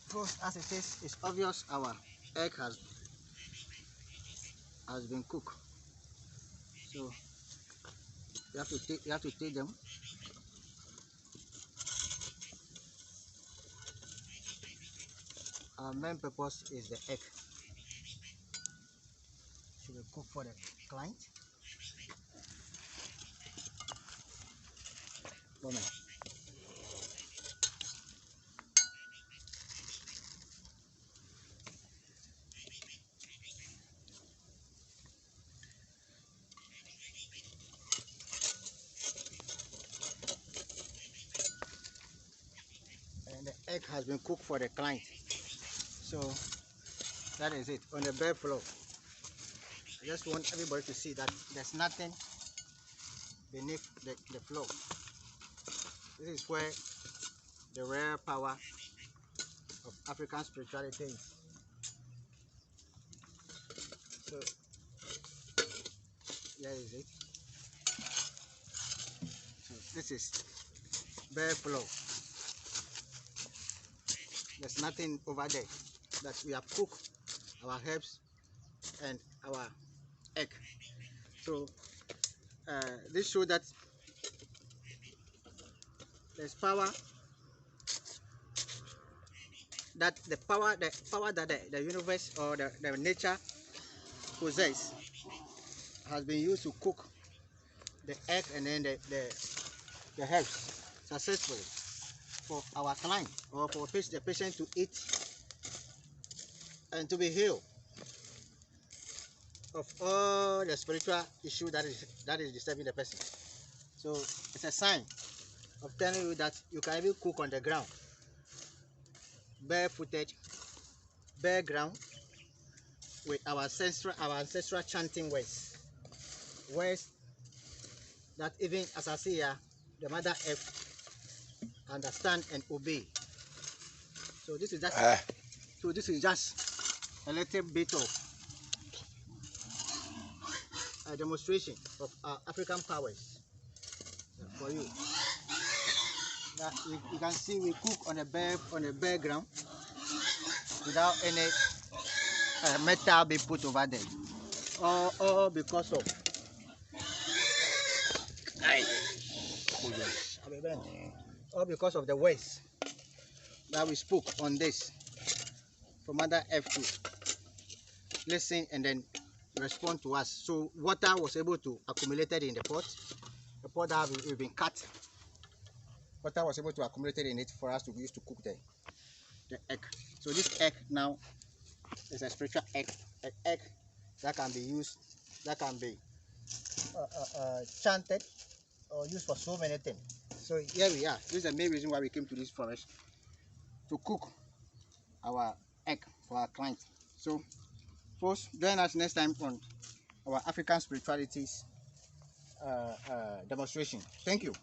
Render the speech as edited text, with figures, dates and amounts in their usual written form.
First, as it is, it's obvious our egg has been cooked. So you have to take them. Our main purpose is the egg. Should be cooked for the client. Moment. And the egg has been cooked for the client. So that is it on the bare floor. I just want everybody to see that there's nothing beneath the floor. This is where the rare power of African spirituality is. So here is it. So this is bare floor. There's nothing over there. That we have cooked our herbs and our egg. So this shows that there's power, that the power that the universe or the nature possess has been used to cook the egg and then the herbs successfully for our client or for the patient to eat and to be healed of all the spiritual issue that is disturbing the person. So it's a sign of telling you that you can even cook on the ground, barefooted, bare ground, with our ancestral chanting words that even as I see here, the Mother Earth understand and obey. So this is just a little bit of a demonstration of our African powers for you. That you can see we cook on a bare ground without any metal being put over there, all because of the words that we spoke on this for Mother Earth to listen and then respond to us. So water was able to accumulate in the pot that have been cut. Water was able to accumulate in it for us to use to cook the egg. So this egg now is a spiritual egg, an egg that can be used, that can be chanted or used for so many things. So here we are. This is the main reason why we came to this forest, to cook our egg for our client. So folks, join us next time on our African spiritualities demonstration. Thank you.